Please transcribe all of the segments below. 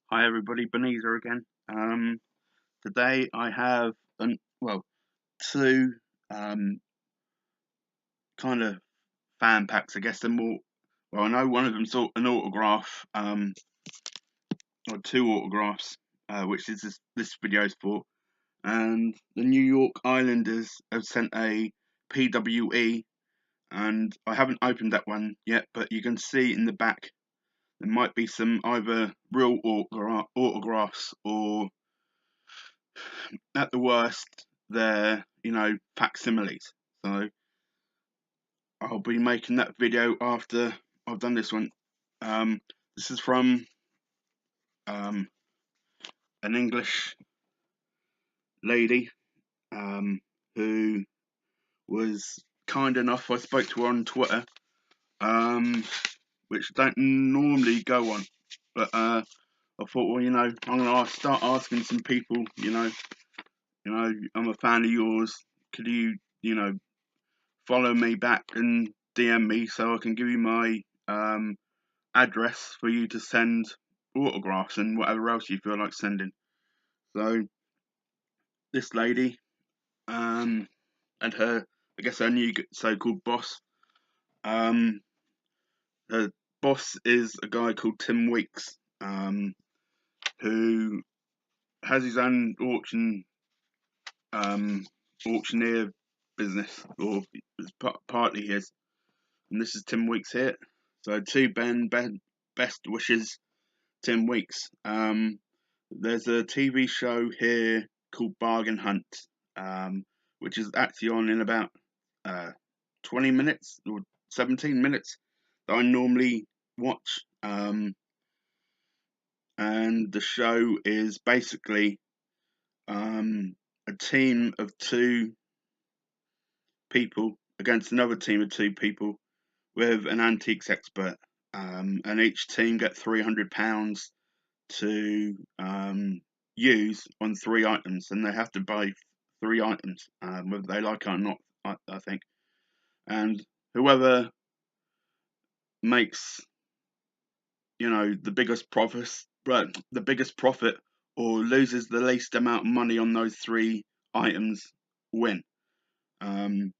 Hi everybody, Beniza again. Today I have two um, kind of fan packs. I guess they're more. Well, I know one of them's an autograph, or two autographs, which is this video's for. And the New York Islanders have sent a PWE, and I haven't opened that one yet, but you can see in the back there might be some either real autographs or at the worst, they're, facsimiles. So I'll be making that video after I've done this one. This is from um, an English lady who was kind enough. I spoke to her on Twitter, um, which I don't normally go on, but I thought, well, I'm gonna start asking some people. I'm a fan of yours. Could you, follow me back and DM me so I can give you my address for you to send autographs and whatever else you feel like sending. So this lady and I guess her new so-called boss. Um, her boss is a guy called Tim Weeks, who has his own um, auctioneer business, or it's partly his. And this is Tim Weeks here. So to Ben, best wishes, Tim Weeks. There's a TV show here called Bargain Hunt, which is actually on in about uh, 20 minutes or 17 minutes that I normally watch. And the show is basically a team of two people against another team of two people with an antiques expert. And each team get £300 to use on three items, and they have to buy three items, whether they like it or not. I think, and whoever makes the biggest profits, right, the biggest profit, or loses the least amount of money on those three items, win. Um,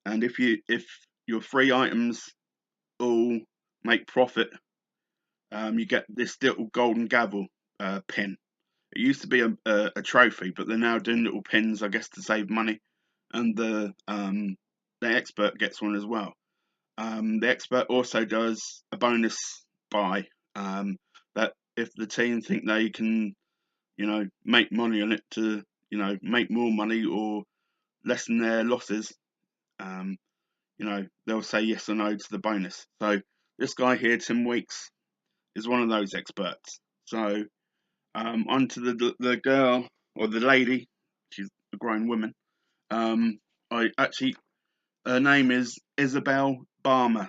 and if your three items all make profit, you get this little golden gavel pin. It used to be a trophy, but they're now doing little pins, I guess, to save money. And the expert gets one as well. The expert also does a bonus buy, that if the team think they can, make money on it to, make more money or lessen their losses, um, they'll say yes or no to the bonus. So this guy here, Tim Weeks, is one of those experts. So on to the girl or the lady. She's a grown woman. Um, I actually, her name is Isabelle Balmer.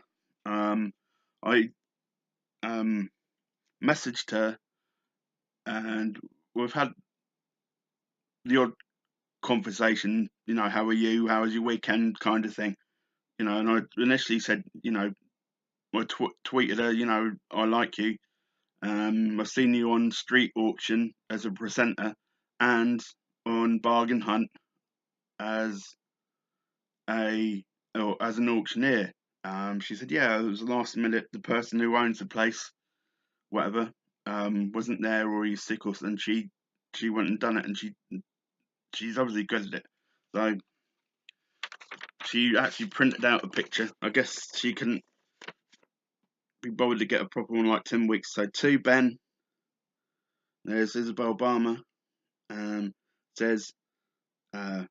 I messaged her, and we've had the odd conversation. How are you? How was your weekend? Kind of thing. And I initially said, I tweeted her, I like you. I've seen you on Street Auction as a presenter and on Bargain Hunt as a or as an auctioneer. She said, yeah, it was last minute. The person who owns the place, whatever, wasn't there or he's sick or something. She went and done it, and she's obviously good at it. So she actually printed out a picture. I guess she couldn't be bothered to get a proper one like Tim Weeks. So to Ben, there's Isabelle Balmer. Says uh,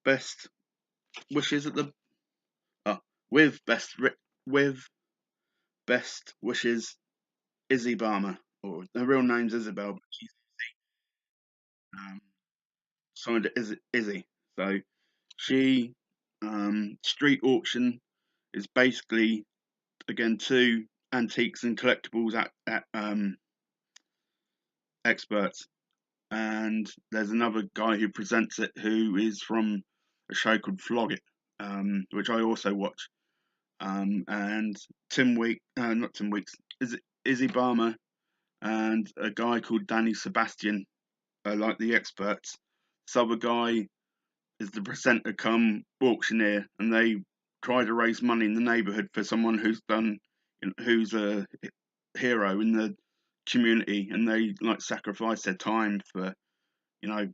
best wishes at the oh, with with best wishes, Izzy Balmer, or her real name's Isabel, but she's um, signed it as Izzy. So she street auction is basically, again, two antiques and collectibles at experts, and there's another guy who presents it who is from a show called Flog It, which I also watch. And not Tim Weeks, Izzy Balmer and a guy called Danny Sebastian, like the experts. This other guy is the presenter come auctioneer, and they try to raise money in the neighbourhood for someone who's a hero in the community, and they like sacrifice their time for you know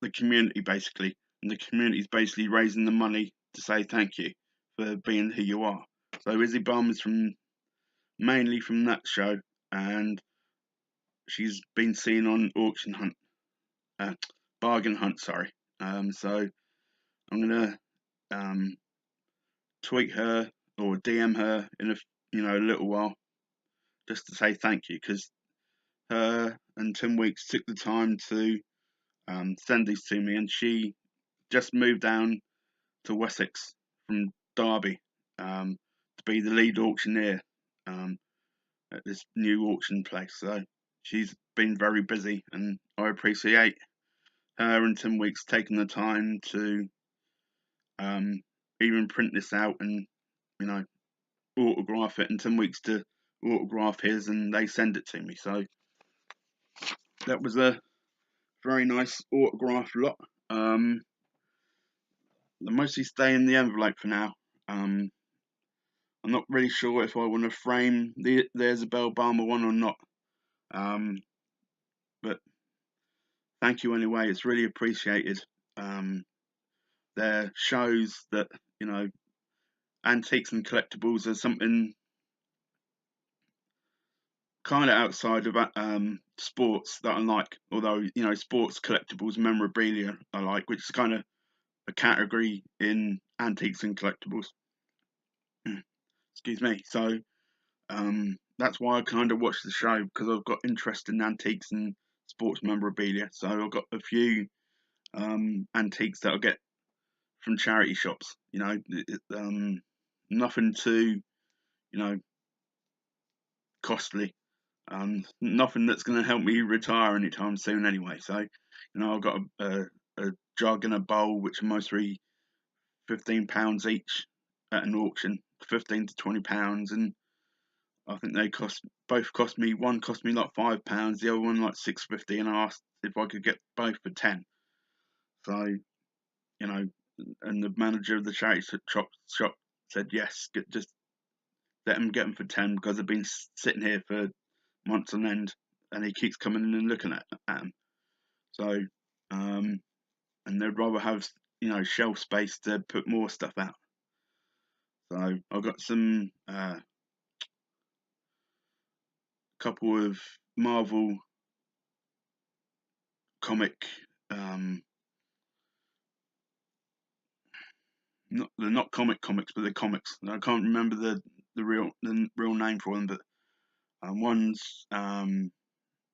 the community basically, and the community's basically raising the money to say thank you for being who you are. So Izzy Balmer's from mainly from that show, and she's been seen on auction hunt, uh, bargain hunt, sorry. So I'm gonna um, tweet her or DM her in a little while just to say thank you, because her and Tim Weeks took the time to send these to me, and she just moved down to Wessex from Derby to be the lead auctioneer um, at this new auction place. So she's been very busy, and I appreciate her and Tim Weeks taking the time to um, even print this out and you know autograph it, and Tim Weeks to autograph his, and they send it to me. So that was a very nice autograph lot. They mostly stay in the envelope for now. Um, I'm not really sure if I want to frame the Isabelle Balmer one or not. Um, but thank you anyway. It's really appreciated. Um, there shows that antiques and collectibles are something kind of outside of sports that I like. Although sports collectibles, memorabilia I like, which is kind of a category in antiques and collectibles. Excuse me. So that's why I kind of watch the show, because I've got interest in antiques and sports memorabilia. So I've got a few antiques that I get from charity shops. Nothing too costly. Nothing that's going to help me retire anytime soon anyway. So I've got a jug and a bowl which are mostly £15 each at an auction, 15 to £20, and I think they cost me, one cost me like £5, the other one like £6.50, and I asked if I could get both for 10. So you know, and the manager of the charity shop said yes, just let him get them for 10, because they've been sitting here for months on end, and he keeps coming in and looking at them. So, and they'd rather have shelf space to put more stuff out. So I've got some couple of Marvel comic, they're not comics, but they're comics. I can't remember the real name for them, but one's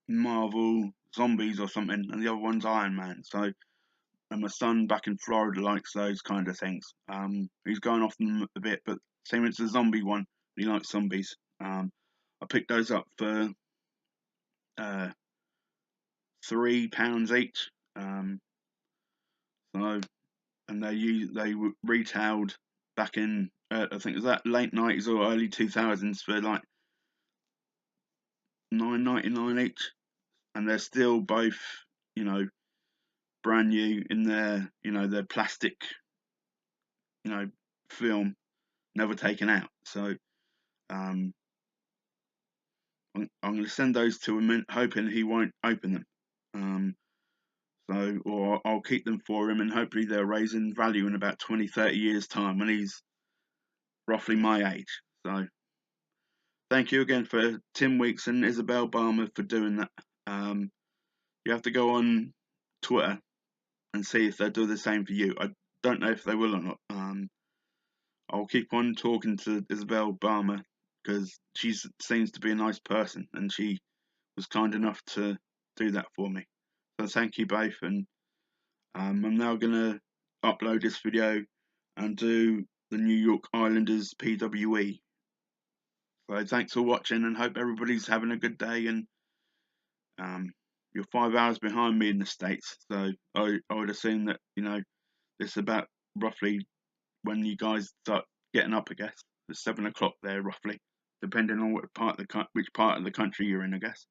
Marvel Zombies or something, and the other one's Iron Man. So, and my son back in Florida likes those kind of things. He's going off them a bit, but same as the zombie one, he likes zombies. I picked those up for uh, £3 each. So, and they were retailed back in I think it was that late '90s or early 2000s for like £9.99 each, and they're still both you know brand new in their plastic you know film, never taken out. So um, I'm going to send those to him, hoping he won't open them. Or I'll keep them for him, and hopefully they'll raise in value in about 20, 30 years' time when he's roughly my age. So thank you again for Tim Weeks and Isabelle Balmer for doing that. You have to go on Twitter and see if they'll do the same for you. I don't know if they will or not. I'll keep on talking to Isabelle Balmer, because she seems to be a nice person, and she was kind enough to do that for me. So thank you both, and I'm now going to upload this video and do the New York Islanders PWE. So thanks for watching, and hope everybody's having a good day. And you're 5 hours behind me in the States, so I would assume that this is about roughly when you guys start getting up. I guess it's 7 o'clock there, roughly, depending on which part of the country you're in, I guess.